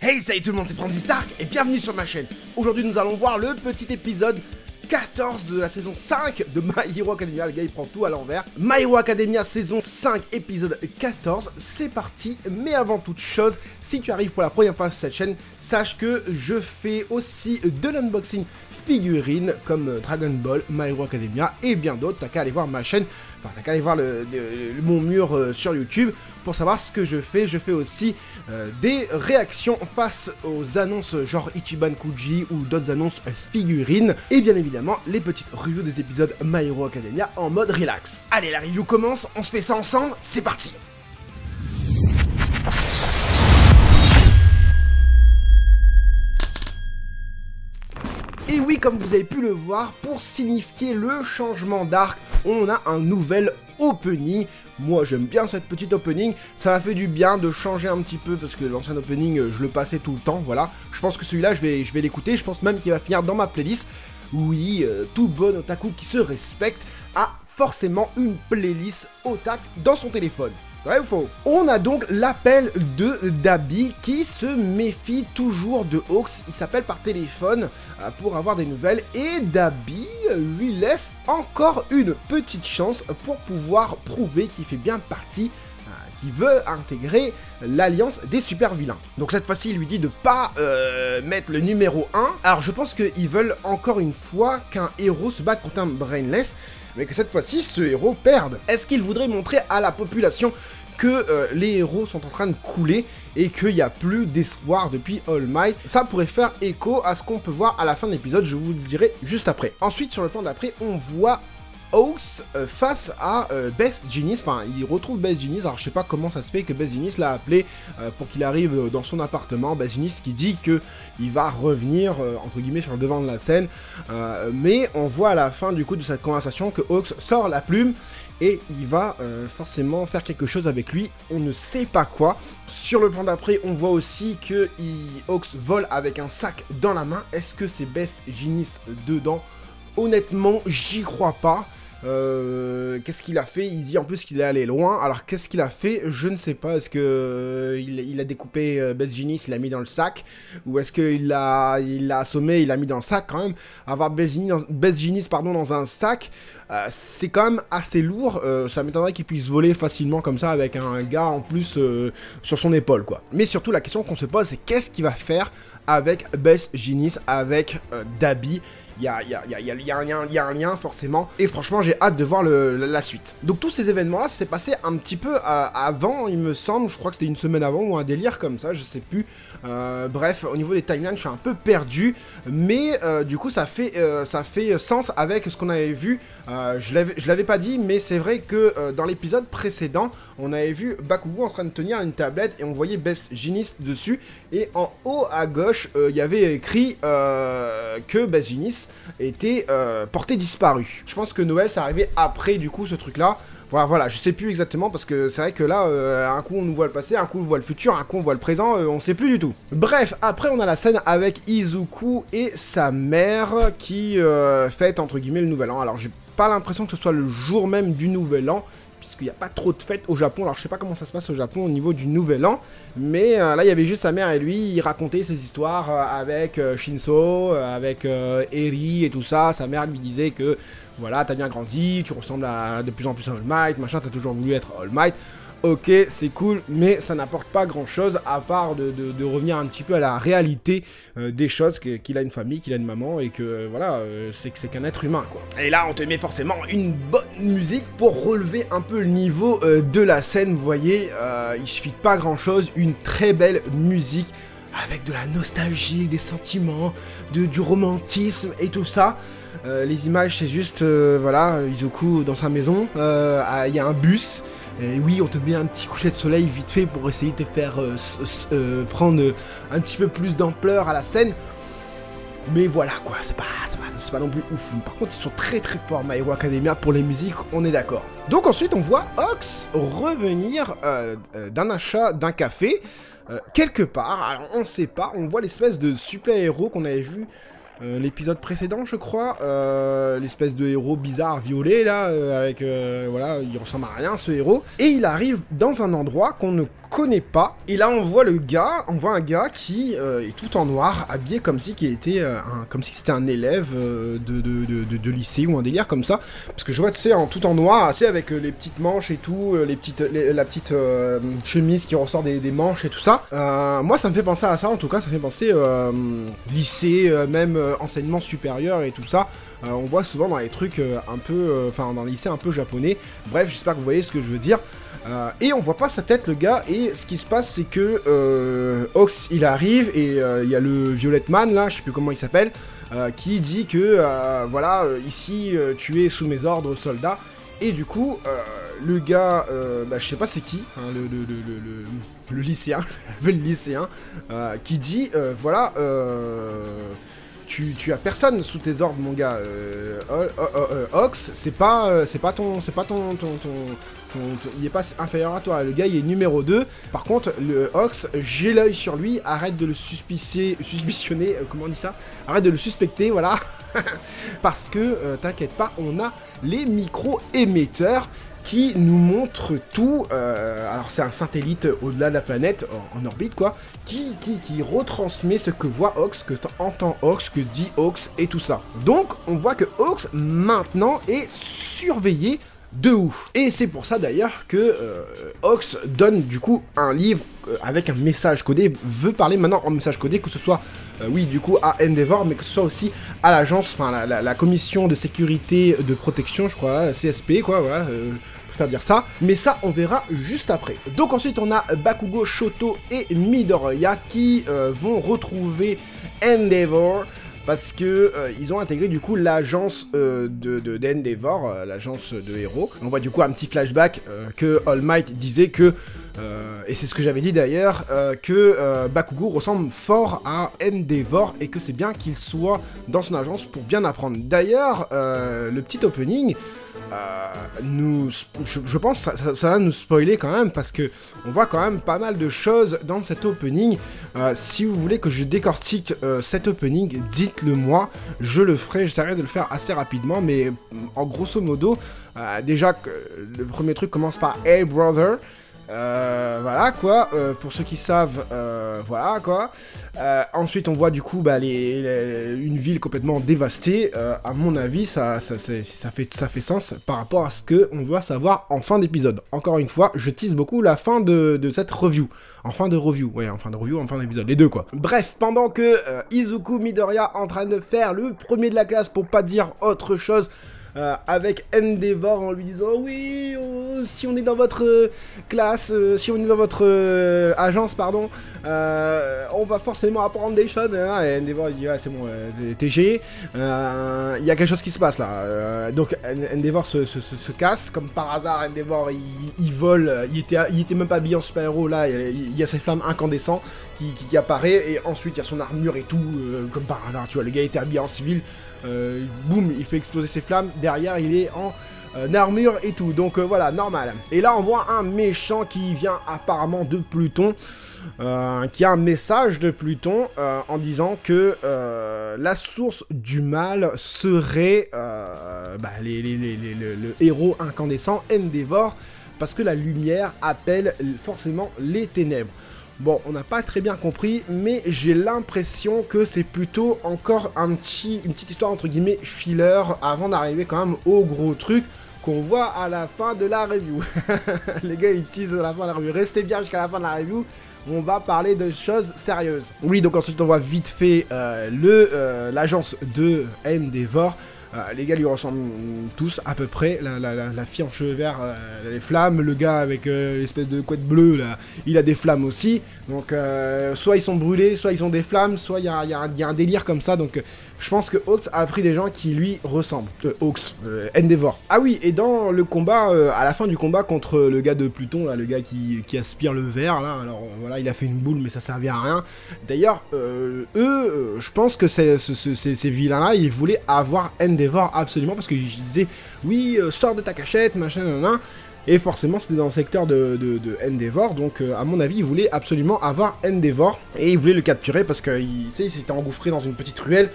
Hey, salut tout le monde, c'est Francis Stark et bienvenue sur ma chaîne. Aujourd'hui, nous allons voir le petit épisode 14 de la saison 5 de My Hero Academia. Le gars, il prend tout à l'envers. My Hero Academia saison 5, épisode 14. C'est parti, mais avant toute chose, si tu arrives pour la première fois sur cette chaîne, sache que je fais aussi de l'unboxing figurines comme Dragon Ball, My Hero Academia et bien d'autres. T'as qu'à aller voir ma chaîne, enfin t'as qu'à aller voir mon mur sur YouTube pour savoir ce que je fais. Je fais aussi des réactions face aux annonces genre Ichiban Kuji ou d'autres annonces figurines. Et bien évidemment, les petites reviews des épisodes My Hero Academia en mode relax. Allez, la review commence, on se fait ça ensemble, c'est parti. Et oui, comme vous avez pu le voir, pour signifier le changement d'arc, on a un nouvel opening. Moi j'aime bien cette petite opening, ça m'a fait du bien de changer un petit peu parce que l'ancien opening je le passais tout le temps, voilà. Je pense que celui-là je vais l'écouter, je pense même qu'il va finir dans ma playlist. Oui, tout bon otaku qui se respecte a forcément une playlist otak dans son téléphone. Vrai ou faux? On a donc l'appel de Dabi qui se méfie toujours de Hawks. Il s'appelle par téléphone pour avoir des nouvelles et Dabi lui laisse encore une petite chance pour pouvoir prouver qu'il fait bien partie, qu'il veut intégrer l'alliance des super vilains. Donc cette fois-ci, il lui dit de pas mettre le numéro 1. Alors je pense qu'ils veulent encore une fois qu'un héros se batte contre un brainless, mais que cette fois-ci, ce héros perde. Est-ce qu'il voudrait montrer à la population que les héros sont en train de couler et qu'il n'y a plus d'espoir depuis All Might? Ça pourrait faire écho à ce qu'on peut voir à la fin de l'épisode, je vous le dirai juste après. Ensuite, sur le plan d'après, on voit Hawks face à Best Genius. Enfin, il retrouve Best Genius. Alors je sais pas comment ça se fait que Best Genius l'a appelé pour qu'il arrive dans son appartement. Best Genius qui dit que il va revenir entre guillemets sur le devant de la scène, mais on voit à la fin du coup de cette conversation que Hawks sort la plume et il va forcément faire quelque chose avec lui, on ne sait pas quoi. Sur le plan d'après, on voit aussi que Hawks vole avec un sac dans la main. Est-ce que c'est Best Genius dedans? Honnêtement, j'y crois pas. Qu'est-ce qu'il a fait? Il dit en plus qu'il est allé loin. Alors qu'est-ce qu'il a fait? Je ne sais pas. Est-ce que il a découpé Best Genius, il l'a mis dans le sac, ou est-ce qu'il l'a assommé, il l'a mis dans le sac quand même? Avoir Best Genius dans un sac, c'est quand même assez lourd. Ça m'étonnerait qu'il puisse voler facilement comme ça avec un gars en plus sur son épaule, quoi. Mais surtout la question qu'on se pose, c'est qu'est-ce qu'il va faire avec Best Genius, avec Dabi? Il y a un lien forcément, et franchement j'ai hâte de voir la suite. Donc tous ces événements là, ça s'est passé un petit peu avant, il me semble, je crois que c'était une semaine avant ou un délire comme ça, je sais plus. Bref, au niveau des timelines je suis un peu perdu, mais du coup ça fait sens avec ce qu'on avait vu. Je l'avais pas dit, mais c'est vrai que dans l'épisode précédent, on avait vu Bakugo en train de tenir une tablette et on voyait Best Genius dessus, et en haut à gauche il y avait écrit que Best Genius était porté disparu. Je pense que Noël c'est arrivé après du coup ce truc là. Voilà, je sais plus exactement parce que c'est vrai que là, un coup on nous voit le passé, un coup on voit le futur, un coup on voit le présent, on sait plus du tout. Bref, après on a la scène avec Izuku et sa mère qui fête entre guillemets le nouvel an. Alors j'ai pas l'impression que ce soit le jour même du nouvel an, puisqu'il n'y a pas trop de fêtes au Japon. Alors je sais pas comment ça se passe au Japon au niveau du nouvel an, mais là il y avait juste sa mère et lui, il racontait ses histoires avec Shinso, avec Eri et tout ça. Sa mère lui disait que voilà, t'as bien grandi, tu ressembles de plus en plus à All Might, machin, t'as toujours voulu être All Might. Ok, c'est cool, mais ça n'apporte pas grand chose à part de revenir un petit peu à la réalité des choses, qu'il a une famille, qu'il a une maman, et que voilà, c'est qu'un être humain, quoi. Et là, on te met forcément une bonne musique pour relever un peu le niveau de la scène, vous voyez, il suffit de pas grand chose, une très belle musique, avec de la nostalgie, des sentiments, du romantisme et tout ça. Les images, c'est juste, voilà, Izuku dans sa maison, il y a un bus. Et oui, on te met un petit coucher de soleil vite fait pour essayer de te faire prendre un petit peu plus d'ampleur à la scène. Mais voilà quoi, c'est pas non plus ouf. Par contre, ils sont très très forts, My Hero Academia, pour les musiques, on est d'accord. Donc ensuite, on voit Hawks revenir d'un achat d'un café, quelque part. Alors on sait pas, on voit l'espèce de super-héros qu'on avait vu l'épisode précédent, je crois, l'espèce de héros bizarre violet là, avec voilà, il ressemble à rien ce héros, et il arrive dans un endroit qu'on ne connaît pas. Et là on voit un gars qui est tout en noir, habillé comme si c'était un élève de lycée ou un délire comme ça. Parce que je vois, tu sais, tout en noir, tu sais, avec les petites manches et tout, la petite chemise qui ressort des manches et tout ça. Moi ça me fait penser à ça, en tout cas ça me fait penser lycée, même enseignement supérieur et tout ça. On voit souvent dans les trucs dans les lycées un peu japonais. Bref, j'espère que vous voyez ce que je veux dire. Et on voit pas sa tête, le gars, et ce qui se passe c'est que Ox il arrive et il y a le Violet Man là, je sais plus comment il s'appelle, qui dit que ici tu es sous mes ordres, soldat. Et du coup le gars, je sais pas c'est qui, hein, le lycéen, le lycéen, qui dit tu as personne sous tes ordres, mon gars. Ox, c'est pas ton, il est pas inférieur à toi. Le gars, il est numéro 2. Par contre, le Ox, j'ai l'œil sur lui. Arrête de le suspicionner. Comment on dit ça? Arrête de le suspecter, voilà. Parce que, t'inquiète pas, on a les micro-émetteurs qui nous montre tout. Alors c'est un satellite au-delà de la planète, en orbite quoi, qui retransmet ce que voit Ox, que entend Ox, que dit Ox et tout ça. Donc on voit que Ox maintenant est surveillé de ouf. Et c'est pour ça d'ailleurs que Ox donne du coup un livre avec un message codé, veut parler maintenant en message codé, que ce soit oui du coup à Endeavor, mais que ce soit aussi à l'agence, enfin la commission de sécurité de protection, je crois, CSP quoi, voilà, faire dire ça, mais ça on verra juste après. Donc ensuite on a Bakugo, Shoto et Midoriya qui vont retrouver Endeavor, parce que ils ont intégré du coup l'agence d'Endeavor, l'agence de héros. On voit du coup un petit flashback que All Might disait que, et c'est ce que j'avais dit d'ailleurs, que Bakugo ressemble fort à Endeavor et que c'est bien qu'il soit dans son agence pour bien apprendre. D'ailleurs, le petit opening, je pense que ça va nous spoiler quand même, parce que on voit quand même pas mal de choses dans cet opening. Si vous voulez que je décortique cet opening, dites-le moi, je le ferai, j'essaierai de le faire assez rapidement, mais en grosso modo, déjà le premier truc commence par Hey Brother. Voilà quoi, pour ceux qui savent, voilà quoi. Ensuite on voit du coup une ville complètement dévastée. À mon avis ça fait sens par rapport à ce que on doit savoir en fin d'épisode. Encore une fois, je tease beaucoup la fin de cette review. En fin d'épisode, les deux quoi. Bref, pendant que Izuku Midoriya en train de faire le premier de la classe pour pas dire autre chose, avec Endeavor en lui disant oui, si on est dans votre classe, si on est dans votre agence, pardon, on va forcément apprendre des choses. Et Endeavor il dit c'est bon, TG, il y a quelque chose qui se passe là. Donc Endeavor se casse, comme par hasard. Endeavor il vole, il était même pas habillé en super-héros là, il y a ses flammes incandescentes qui apparaît, et ensuite il y a son armure et tout, comme par hasard, tu vois, le gars était habillé en civil. Boum, il fait exploser ses flammes, derrière il est en armure et tout, donc voilà, normal. Et là on voit un méchant qui vient apparemment de Pluton, qui a un message de Pluton en disant que la source du mal serait le héros incandescent Endeavor, parce que la lumière appelle forcément les ténèbres. Bon, on n'a pas très bien compris, mais j'ai l'impression que c'est plutôt encore une petite histoire entre guillemets filler avant d'arriver quand même au gros truc qu'on voit à la fin de la review. Les gars, ils teasent à la fin de la review. Restez bien jusqu'à la fin de la review. On va parler de choses sérieuses. Oui, donc ensuite on voit vite fait l'agence de Endeavor. Les gars lui ressemblent tous à peu près, la fille en cheveux verts, les flammes, le gars avec l'espèce de couette bleue là, il a des flammes aussi, donc soit ils sont brûlés, soit ils ont des flammes, soit il y a un délire comme ça, donc je pense que Ox a pris des gens qui lui ressemblent. Endeavor. Ah oui, et dans le combat, à la fin du combat contre le gars de Pluton, là, le gars qui aspire le verre, là, alors voilà, il a fait une boule, mais ça servait à rien. D'ailleurs, je pense que ces vilains-là, ils voulaient avoir Endeavor absolument, parce qu'ils disaient, oui, sors de ta cachette, machin, nan. Et forcément, c'était dans le secteur de Endeavor, donc à mon avis, ils voulaient absolument avoir Endeavor, et ils voulaient le capturer, parce qu'il s'était engouffré dans une petite ruelle,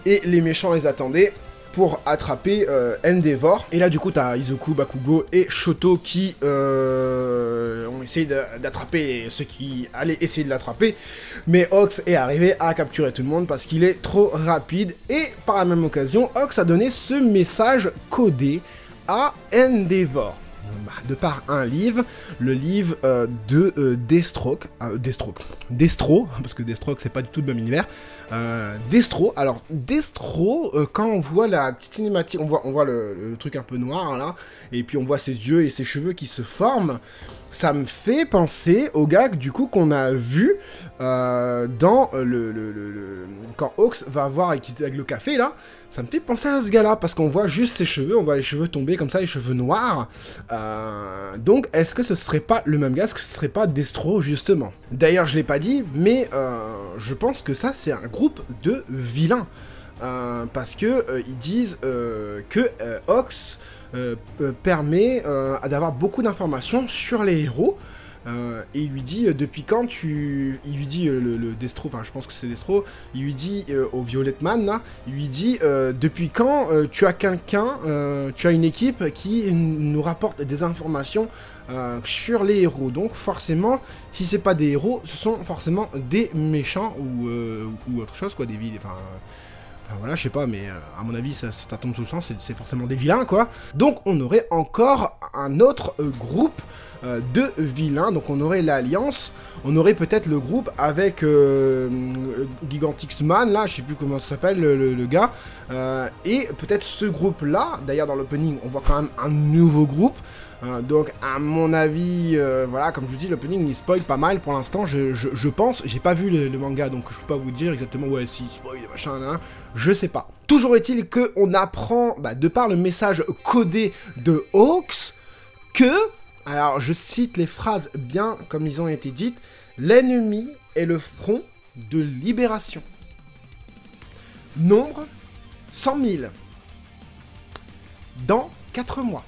et les méchants les attendaient pour attraper Endeavor. Et là du coup t'as Izuku, Bakugo et Shoto qui ont essayé d'attraper ceux qui allaient essayer de l'attraper. Mais Ox est arrivé à capturer tout le monde parce qu'il est trop rapide. Et par la même occasion, Ox a donné ce message codé à Endeavor. De par un livre, le livre de Destro, parce que Deathstroke c'est pas du tout le même univers. Destro, alors Destro, quand on voit la petite cinématique, on voit le truc un peu noir là, et puis on voit ses yeux et ses cheveux qui se forment. Ça me fait penser au gag du coup qu'on a vu dans quand Ox va voir avec le café là, ça me fait penser à ce gars-là parce qu'on voit juste ses cheveux, on voit les cheveux tomber comme ça, les cheveux noirs. Donc est-ce que ce serait pas le même gars, est-ce que ce serait pas Destro justement? D'ailleurs je l'ai pas dit, mais je pense que ça c'est un groupe de vilains parce que ils disent que Ox permet d'avoir beaucoup d'informations sur les héros. Et il lui dit depuis quand il lui dit le Destro, enfin je pense que c'est Destro, il lui dit au Violet Man là, il lui dit depuis quand tu as quelqu'un, tu as une équipe qui nous rapporte des informations sur les héros. Donc forcément, si c'est pas des héros, ce sont forcément des méchants ou autre chose quoi, des villes, enfin voilà, je sais pas, mais à mon avis, ça tombe sous le sens, c'est forcément des vilains, quoi. Donc, on aurait encore un autre groupe de vilains. Donc, on aurait l'Alliance, on aurait peut-être le groupe avec Gigantix Man, là, je sais plus comment ça s'appelle, le gars. Et peut-être ce groupe-là, d'ailleurs, dans l'opening, on voit quand même un nouveau groupe. Donc à mon avis, voilà, comme je vous dis, l'opening il spoil pas mal pour l'instant, je pense, j'ai pas vu le manga donc je peux pas vous dire exactement ouais si spoil machin, je sais pas. Toujours est-il qu'on apprend, de par le message codé de Ox, que, alors je cite les phrases bien comme ils ont été dites, l'ennemi est le front de libération. Nombre 100 000 dans 4 mois.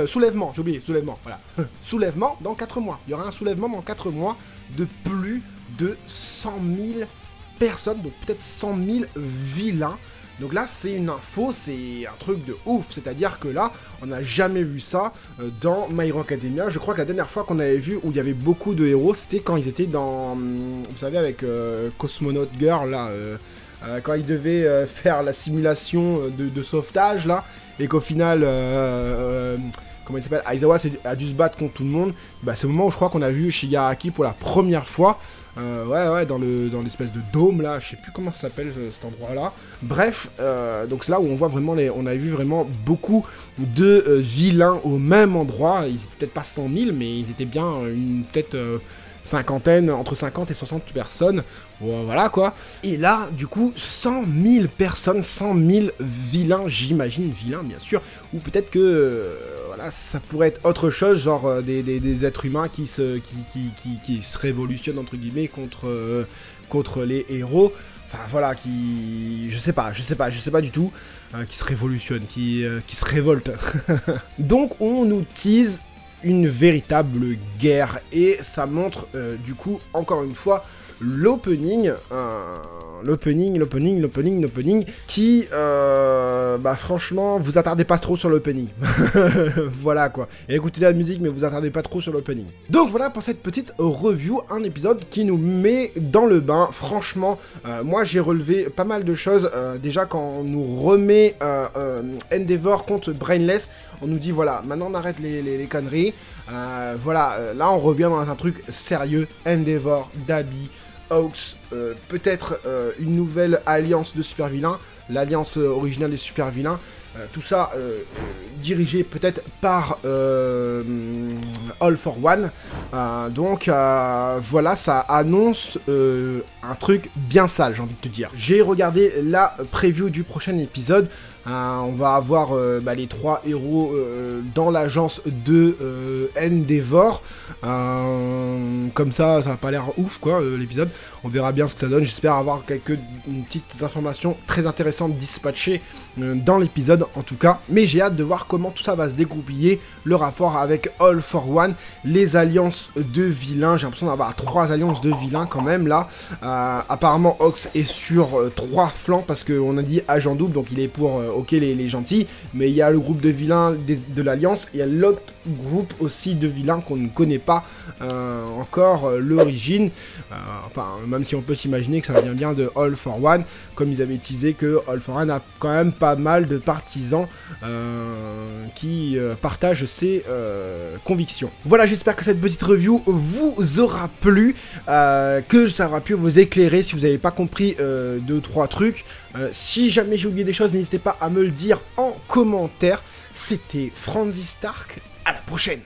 Soulèvement, j'ai oublié, soulèvement, voilà. Soulèvement dans 4 mois. Il y aura un soulèvement dans 4 mois de plus de 100 000 personnes, donc peut-être 100 000 vilains. Donc là, c'est une info, c'est un truc de ouf. C'est-à-dire que là, on n'a jamais vu ça dans My Hero Academia. Je crois que la dernière fois qu'on avait vu où il y avait beaucoup de héros, c'était quand ils étaient dans, vous savez, avec Cosmonaut Girl, là, quand ils devaient faire la simulation de sauvetage, là, et qu'au final, comment il s'appelle, Aizawa a dû se battre contre tout le monde. C'est au moment où je crois qu'on a vu Shigaraki pour la première fois. Ouais, dans l'espèce de dôme là, je sais plus comment ça s'appelle cet endroit là. Bref, donc c'est là où on voit vraiment on a vu vraiment beaucoup de vilains au même endroit. Ils étaient peut-être pas 100 000, mais ils étaient bien peut-être cinquantaine, entre 50 et 60 personnes. Voilà quoi. Et là, du coup, 100 000 personnes, 100 000 vilains, j'imagine, vilains bien sûr, ou peut-être que voilà, ça pourrait être autre chose, genre des êtres humains qui se révolutionnent entre guillemets contre les héros. Enfin voilà, je sais pas du tout, qui se révolutionnent, qui se révoltent. Donc on nous tease une véritable guerre et ça montre du coup encore une fois l'opening qui franchement vous attardez pas trop sur l'opening. Voilà quoi, et écoutez la musique mais vous attardez pas trop sur l'opening. Donc voilà pour cette petite review, un épisode qui nous met dans le bain. Franchement moi j'ai relevé pas mal de choses. Déjà quand on nous remet Endeavor contre Brainless, on nous dit voilà, maintenant on arrête les conneries, voilà, là on revient dans un truc sérieux. Endeavor, Dabi, Ox, peut-être une nouvelle alliance de super vilains, l'alliance originale des super vilains, tout ça dirigé peut-être par All for One. Donc voilà, ça annonce un truc bien sale, j'ai envie de te dire. J'ai regardé la preview du prochain épisode. On va avoir les 3 héros dans l'agence de Endeavor. Comme ça va pas l'air ouf quoi l'épisode. On verra bien ce que ça donne. J'espère avoir quelques petites informations très intéressantes dispatchées dans l'épisode en tout cas, mais j'ai hâte de voir comment tout ça va se dégoupiller, le rapport avec All for One, les alliances de vilains, j'ai l'impression d'avoir 3 alliances de vilains quand même là, apparemment Ox est sur 3 flancs parce qu'on a dit agent double, donc il est pour ok les gentils, mais il y a le groupe de vilains de l'alliance, il y a l'autre groupe aussi de vilains qu'on ne connaît pas encore l'origine, enfin même si on peut s'imaginer que ça vient bien de All for One, comme ils avaient teasé que All for One a quand même pas mal de partisans qui partagent ses convictions. Voilà, j'espère que cette petite review vous aura plu, que ça aura pu vous éclairer si vous n'avez pas compris 2-3 trucs. Si jamais j'ai oublié des choses, n'hésitez pas à me le dire en commentaire. C'était Franzy Stark, à la prochaine!